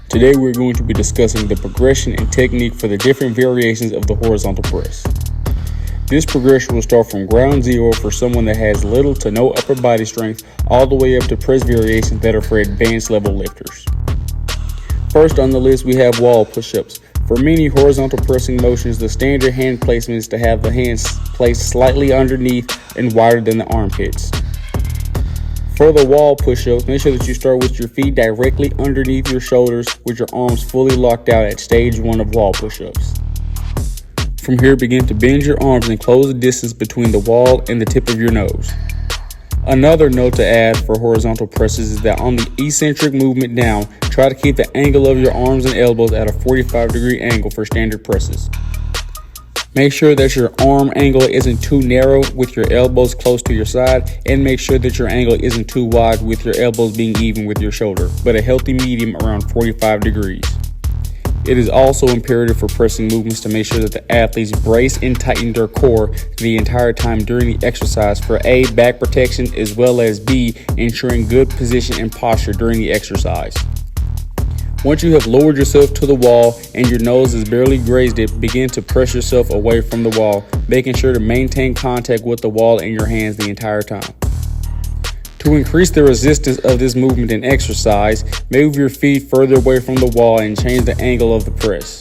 Today we're going to be discussing the progression and technique for the different variations of the horizontal press. This progression will start from ground zero for someone that has little to no upper body strength all the way up to press variations that are for advanced level lifters. First on the list we have wall push-ups. For many horizontal pressing motions, the standard hand placement is to have the hands placed slightly underneath and wider than the armpits. For the wall push-ups, make sure that you start with your feet directly underneath your shoulders with your arms fully locked out at stage 1 of wall push-ups. From here, begin to bend your arms and close the distance between the wall and the tip of your nose. Another note to add for horizontal presses is that on the eccentric movement down, try to keep the angle of your arms and elbows at a 45-degree angle for standard presses. Make sure that your arm angle isn't too narrow with your elbows close to your side, and make sure that your angle isn't too wide with your elbows being even with your shoulder, but a healthy medium around 45 degrees. It is also imperative for pressing movements to make sure that the athletes brace and tighten their core the entire time during the exercise for A, back protection, as well as B, ensuring good position and posture during the exercise. Once you have lowered yourself to the wall and your nose has barely grazed it, begin to press yourself away from the wall, making sure to maintain contact with the wall and your hands the entire time. To increase the resistance of this movement in exercise, move your feet further away from the wall and change the angle of the press.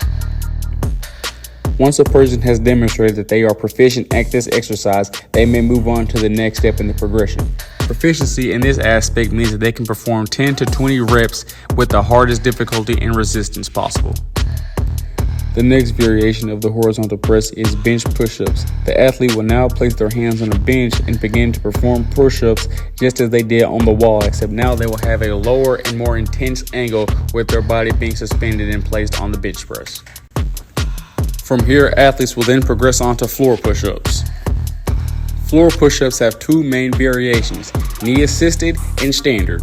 Once a person has demonstrated that they are proficient at this exercise, they may move on to the next step in the progression. Proficiency in this aspect means that they can perform 10 to 20 reps with the hardest difficulty and resistance possible. The next variation of the horizontal press is bench push-ups. The athlete will now place their hands on a bench and begin to perform push-ups just as they did on the wall, except now they will have a lower and more intense angle with their body being suspended and placed on the bench press. From here, athletes will then progress on to floor push-ups. Floor push-ups have two main variations, knee-assisted and standard.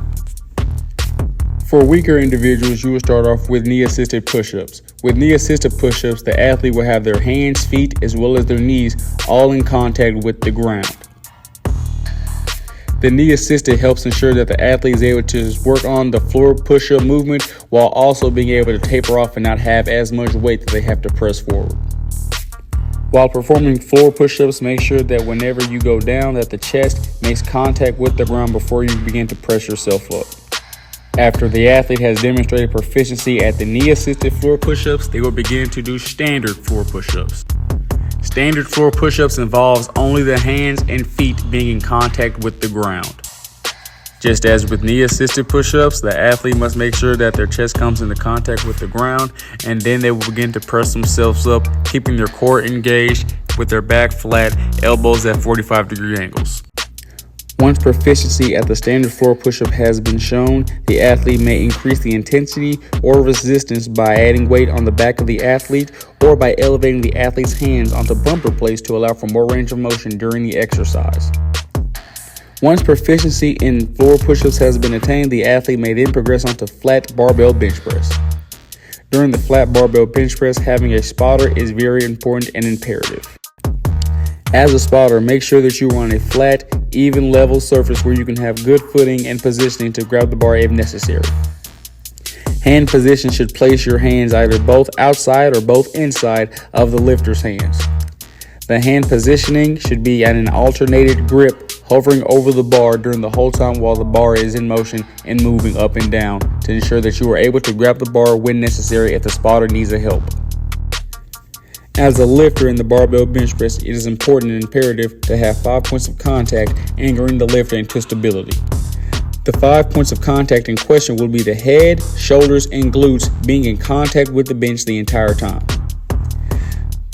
For weaker individuals, you will start off with knee-assisted push-ups. With knee-assisted push-ups, the athlete will have their hands, feet, as well as their knees all in contact with the ground. The knee-assisted helps ensure that the athlete is able to work on the floor push-up movement while also being able to taper off and not have as much weight that they have to press forward. While performing floor push-ups, make sure that whenever you go down that the chest makes contact with the ground before you begin to press yourself up. After the athlete has demonstrated proficiency at the knee-assisted floor push-ups, they will begin to do standard floor push-ups. Standard floor push-ups involves only the hands and feet being in contact with the ground. Just as with knee-assisted push-ups, the athlete must make sure that their chest comes into contact with the ground, and then they will begin to press themselves up, keeping their core engaged with their back flat, elbows at 45-degree angles. Once proficiency at the standard floor push-up has been shown, the athlete may increase the intensity or resistance by adding weight on the back of the athlete or by elevating the athlete's hands onto bumper plates to allow for more range of motion during the exercise. Once proficiency in floor push-ups has been attained, the athlete may then progress onto flat barbell bench press. During the flat barbell bench press, having a spotter is very important and imperative. As a spotter, make sure that you are on a flat, even level surface where you can have good footing and positioning to grab the bar if necessary. Hand position should place your hands either both outside or both inside of the lifter's hands. The hand positioning should be at an alternated grip, hovering over the bar during the whole time while the bar is in motion and moving up and down to ensure that you are able to grab the bar when necessary if the spotter needs a help. As a lifter in the barbell bench press, it is important and imperative to have 5 points of contact anchoring the lifter into stability. The 5 points of contact in question will be the head, shoulders, and glutes being in contact with the bench the entire time.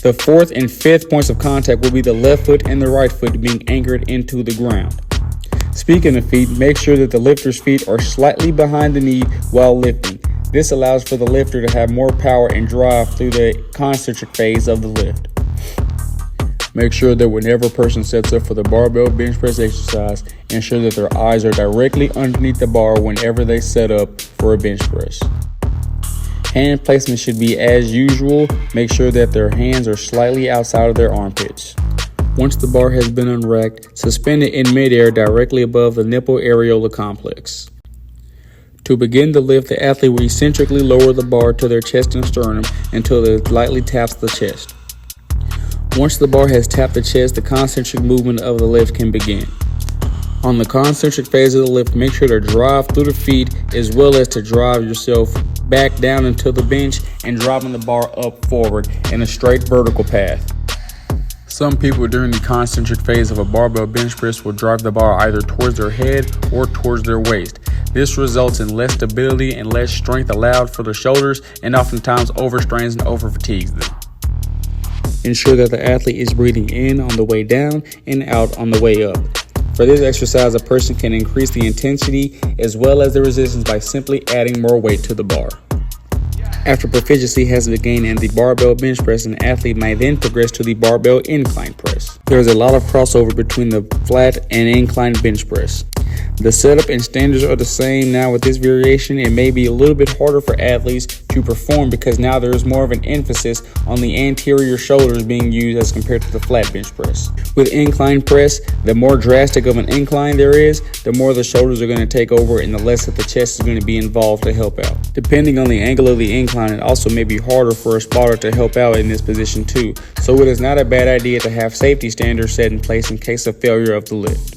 The 4th and 5th points of contact will be the left foot and the right foot being anchored into the ground. Speaking of feet, make sure that the lifter's feet are slightly behind the knee while lifting. This allows for the lifter to have more power and drive through the concentric phase of the lift. Make sure that whenever a person sets up for the barbell bench press exercise, ensure that their eyes are directly underneath the bar whenever they set up for a bench press. Hand placement should be as usual. Make sure that their hands are slightly outside of their armpits. Once the bar has been unracked, suspend it in midair directly above the nipple areola complex. To begin the lift, the athlete will eccentrically lower the bar to their chest and sternum until it lightly taps the chest. Once the bar has tapped the chest, the concentric movement of the lift can begin. On the concentric phase of the lift, make sure to drive through the feet as well as to drive yourself back down into the bench and driving the bar up forward in a straight vertical path. Some people during the concentric phase of a barbell bench press will drive the bar either towards their head or towards their waist. This results in less stability and less strength allowed for the shoulders and oftentimes overstrains and overfatigues them. Ensure that the athlete is breathing in on the way down and out on the way up. For this exercise, a person can increase the intensity as well as the resistance by simply adding more weight to the bar. After proficiency has been gained in the barbell bench press, an athlete might then progress to the barbell incline press. There is a lot of crossover between the flat and incline bench press. The setup and standards are the same. Now with this variation, it may be a little bit harder for athletes to perform because now there is more of an emphasis on the anterior shoulders being used as compared to the flat bench press. With incline press, the more drastic of an incline there is, the more the shoulders are going to take over and the less that the chest is going to be involved to help out. Depending on the angle of the incline, it also may be harder for a spotter to help out in this position too. So it is not a bad idea to have safety standards set in place in case of failure of the lift.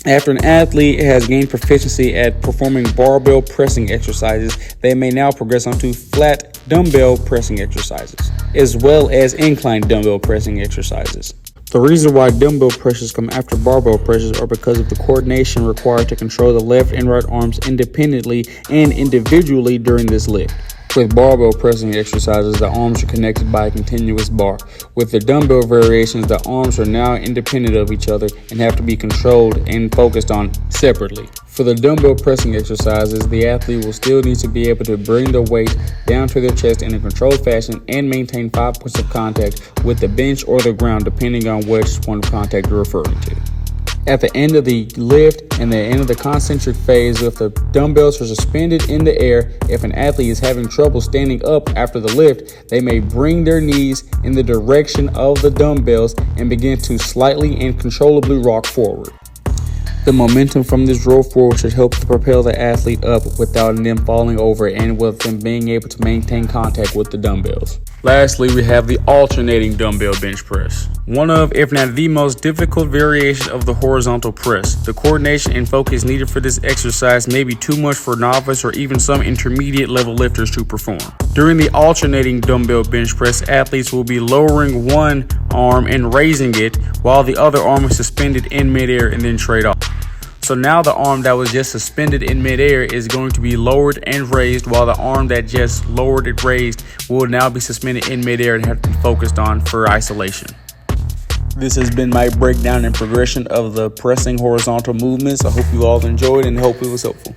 After an athlete has gained proficiency at performing barbell pressing exercises, they may now progress onto flat dumbbell pressing exercises, as well as incline dumbbell pressing exercises. The reason why dumbbell presses come after barbell presses are because of the coordination required to control the left and right arms independently and individually during this lift. With barbell pressing exercises, the arms are connected by a continuous bar. With the dumbbell variations, the arms are now independent of each other and have to be controlled and focused on separately. For the dumbbell pressing exercises, the athlete will still need to be able to bring the weight down to their chest in a controlled fashion and maintain 5 points of contact with the bench or the ground, depending on which point of contact you're referring to. At the end of the lift and the end of the concentric phase, if the dumbbells are suspended in the air, if an athlete is having trouble standing up after the lift, they may bring their knees in the direction of the dumbbells and begin to slightly and controllably rock forward. The momentum from this roll forward should help to propel the athlete up without them falling over and with them being able to maintain contact with the dumbbells. Lastly, we have the alternating dumbbell bench press. One of, if not the most difficult variation of the horizontal press. The coordination and focus needed for this exercise may be too much for novice or even some intermediate level lifters to perform. During the alternating dumbbell bench press, athletes will be lowering one arm and raising it while the other arm is suspended in midair and then trade off. So now the arm that was just suspended in midair is going to be lowered and raised, while the arm that just lowered and raised will now be suspended in midair and have to be focused on for isolation. This has been my breakdown and progression of the pressing horizontal movements. I hope you all enjoyed and hope it was helpful.